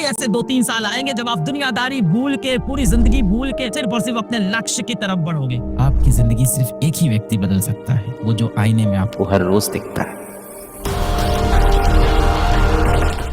ऐसे 2-3 साल आएंगे जब आप दुनियादारी भूल के, पूरी जिंदगी भूल के सिर्फ और सिर्फ अपने लक्ष्य की तरफ बढ़ोगे। आपकी जिंदगी सिर्फ एक ही व्यक्ति बदल सकता है, वो जो आईने में आपको हर रोज दिखता है।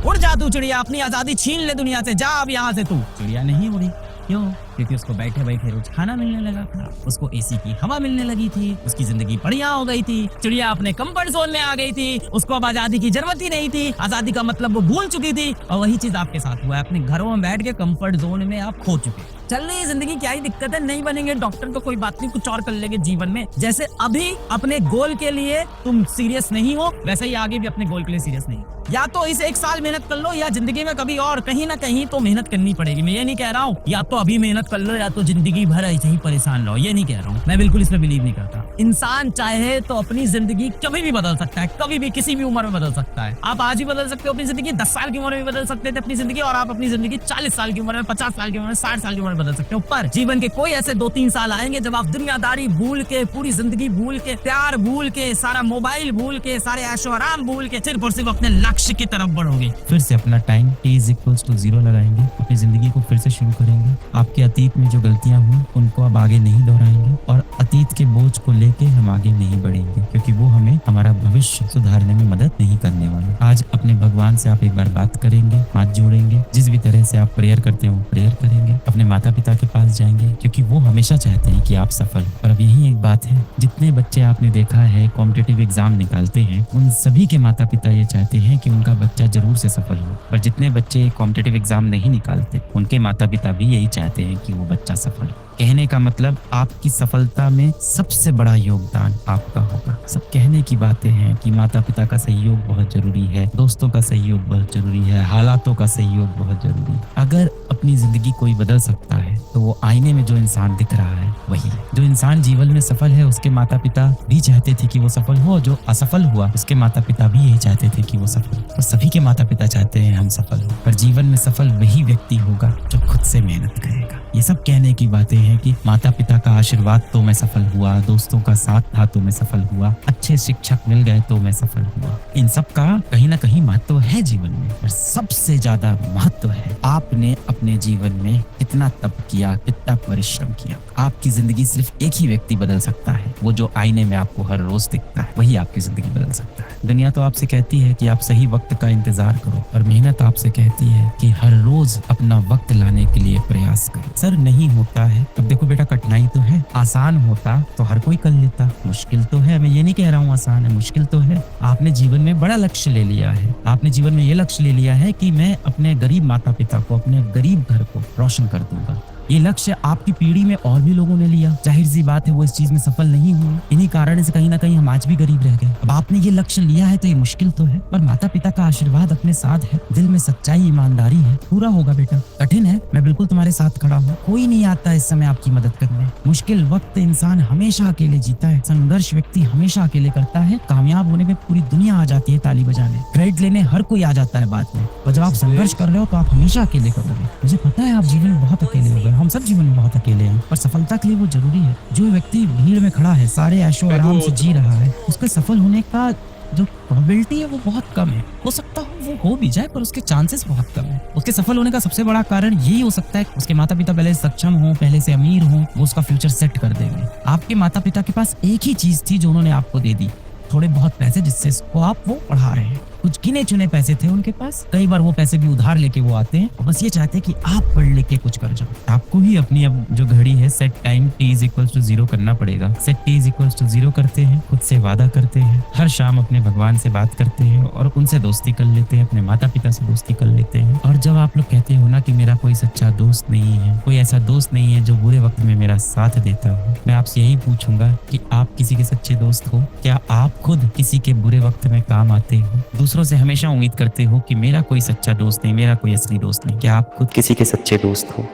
उड़ जा तू चिड़िया, अपनी आजादी छीन ले दुनिया से, जा अब यहाँ से। तू चिड़िया नहीं उड़ी, क्यों? क्योंकि उसको बैठे बैठे रोज खाना मिलने लगा था, उसको एसी की हवा मिलने लगी थी, उसकी जिंदगी बढ़िया हो गई थी। चिड़िया अपने कंफर्ट जोन में आ गई थी, उसको अब आजादी की जरूरत ही नहीं थी, आजादी का मतलब वो भूल चुकी थी। और वही चीज आपके साथ हुआ है, अपने घरों में बैठ के कंफर्ट जोन में आप खो चुके। चल रही जिंदगी, क्या ही दिक्कत है, नहीं बनेंगे डॉक्टर तो कोई बात नहीं, कुछ और कर लेंगे जीवन में। जैसे अभी अपने गोल के लिए तुम सीरियस नहीं हो, वैसे ही आगे भी अपने गोल के लिए सीरियस नहीं। या तो इस 1 साल मेहनत कर लो, या जिंदगी में कभी और कहीं ना कहीं तो मेहनत करनी पड़ेगी। मैं ये नहीं कह रहा हूँ या तो अभी मेहनत कर लो या तो जिंदगी भर ऐसे ही परेशान रहो, ये नहीं कह रहा हूँ। मैं बिल्कुल इसमें बिलीव नहीं करता। इंसान चाहे तो अपनी जिंदगी कभी भी बदल सकता है, कभी भी किसी भी उम्र में बदल सकता है। आप आज ही बदल सकते हो अपनी जिंदगी, 10 साल की उम्र में बदल सकते थे अपनी जिंदगी, और आप अपनी जिंदगी 40 साल की उम्र में, 50 साल की उम्र में, 60 साल की उम्र में बदल सकते हो। पर जीवन के कोई ऐसे 2-3 साल आएंगे जब आप दुनियादारी भूल के, पूरी जिंदगी भूल के, प्यार भूल के, सारा मोबाइल भूल के, सारे ऐशो आराम भूल के सिर्फ और सिर्फ अपने लक्ष्य की तरफ बढ़ोगे। फिर से अपना टाइम t=0 लगाएंगे, अपनी जिंदगी को फिर से शुरू करेंगे। आपके अतीत में जो गलतियां हुई उनको अब आगे नहीं दोहराएंगे, और अतीत के बोझ को लेके हम आगे नहीं बढ़ेंगे, क्योंकि वो हमें हमारा भविष्य सुधारने में मदद नहीं करने वाले। आज अपने भगवान से आप एक बार बात करेंगे, हाथ जोड़ेंगे, जिस भी तरह से आप प्रेयर करते हो प्रेयर करेंगे, अपने माता पिता के पास जाएंगे, क्योंकि वो हमेशा चाहते हैं कि आप सफल हो। और अब यही एक बात है, जितने बच्चे आपने देखा है कॉम्पिटिटिव एग्जाम निकालते हैं, उन सभी के माता पिता ये चाहते हैं कि उनका बच्चा जरूर से सफल हो। पर जितने बच्चे कॉम्पिटिटिव एग्जाम नहीं निकालते, उनके माता पिता भी यही चाहते हैं कि वो बच्चा सफल हो। कहने का मतलब, आपकी सफलता में सबसे बड़ा योगदान आपका होगा। सब कहने की बातें हैं कि माता पिता का सहयोग बहुत जरूरी है, दोस्तों का सहयोग बहुत जरूरी है, हालातों का सहयोग बहुत जरूरी है। अगर अपनी जिंदगी कोई बदल सकता है तो वो आईने में जो इंसान दिख रहा है वही है। जो इंसान जीवन में सफल है, उसके माता पिता भी चाहते थे कि वो सफल हो, जो असफल हुआ उसके माता पिता भी यही चाहते थे कि वो सफल हो। तो सभी के माता पिता चाहते हैं हम सफल हो, पर जीवन में सफल वही व्यक्ति होगा जो खुद से मेहनत करेगा। ये सब कहने की बातें हैं कि माता पिता का आशीर्वाद तो मैं सफल हुआ, दोस्तों का साथ था तो मैं सफल हुआ, अच्छे शिक्षक मिल गए तो मैं सफल हुआ। इन सब का कहीं ना कहीं महत्व है जीवन में, पर सबसे ज्यादा महत्व है आपने अपने जीवन में कितना तप किया, कितना परिश्रम किया। आपकी जिंदगी सिर्फ एक ही व्यक्ति बदल सकता है, वो जो आईने में आपको हर रोज दिखता है, वही आपकी जिंदगी बदल सकता है। दुनिया तो आपसे कहती है कि आप सही वक्त का इंतजार करो, और मेहनत आपसे कहती है कि हर रोज अपना वक्त लाने के लिए प्रयास करो। सर नहीं होता है, अब देखो बेटा, कठिनाई तो है, आसान होता तो हर कोई कर लेता, मुश्किल तो है। मैं ये नहीं कह रहा हूँ आसान है, मुश्किल तो है। आपने जीवन में बड़ा लक्ष्य ले लिया है, आपने जीवन में ये लक्ष्य ले लिया है कि मैं अपने गरीब माता पिता को, अपने गरीब घर को रोशन कर दूंगा। ये लक्ष्य आपकी पीढ़ी में और भी लोगों ने लिया, जाहिर सी बात है वो इस चीज में सफल नहीं हुए। इन्हीं कारण से कहीं ना कहीं हम आज भी गरीब रह गए। अब आपने ये लक्ष्य लिया है तो ये मुश्किल तो है, पर माता पिता का आशीर्वाद अपने साथ है, दिल में सच्चाई, ईमानदारी है, पूरा होगा बेटा। कठिन है, मैं बिल्कुल तुम्हारे साथ खड़ा हूँ, कोई नहीं आता इस समय आपकी मदद करने। मुश्किल वक्त इंसान हमेशा अकेले जीता है, संघर्ष व्यक्ति हमेशा अकेले करता है। कामयाब होने में पूरी दुनिया आ जाती है ताली बजाने, क्रेडिट लेने हर कोई आ जाता है बाद में, और जब आप संघर्ष कर रहे हो तो आप हमेशा अकेले करोगे। मुझे पता है आप जीवन में बहुत अकेले हो गए, हम सब जीवन में बहुत अकेले हैं, पर सफलता के लिए वो जरूरी है। जो व्यक्ति भीड़ में खड़ा है, सारे ऐशो आराम से जी रहा है, उसके सफल होने का जो प्रोबेबिलिटी है वो बहुत कम है। हो सकता है वो हो भी जाए, पर उसके चांसेस बहुत कम है। उसके सफल होने का सबसे बड़ा कारण यही हो सकता है कि उसके माता पिता पहले सक्षम हो, पहले से अमीर हो, वो उसका फ्यूचर सेट कर देंगे। आपके माता पिता के पास एक ही चीज थी जो उन्होंने आपको दे दी, थोड़े बहुत पैसे, जिससे इसको आप वो पढ़ा रहे हैं। कुछ गिने चुने पैसे थे उनके पास, कई बार वो पैसे भी उधार लेके वो आते हैं, और बस ये चाहते हैं कि आप पढ़ लिख के कुछ कर जाओ। आपको ही अपनी अब जो घड़ी है सेट टाइम t=0 करना पड़ेगा। सेट t=0 करते हैं, खुद से वादा करते हैं, हर शाम अपने भगवान से बात करते हैं और उनसे दोस्ती कर लेते हैं, अपने माता पिता से दोस्ती कर लेते हैं। और जब आप लोग कहते हो ना कि मेरा कोई सच्चा दोस्त नहीं है, कोई ऐसा दोस्त नहीं है जो बुरे वक्त में मेरा साथ देता हो, मैं आपसे यही पूछूंगा कि आप किसी के सच्चे दोस्त हो? क्या आप खुद किसी के बुरे वक्त में काम आते हो? दूसरों से हमेशा उम्मीद करते हो कि मेरा कोई सच्चा दोस्त नहीं, मेरा कोई असली दोस्त नहीं। क्या आप खुद किसी के सच्चे दोस्त हो?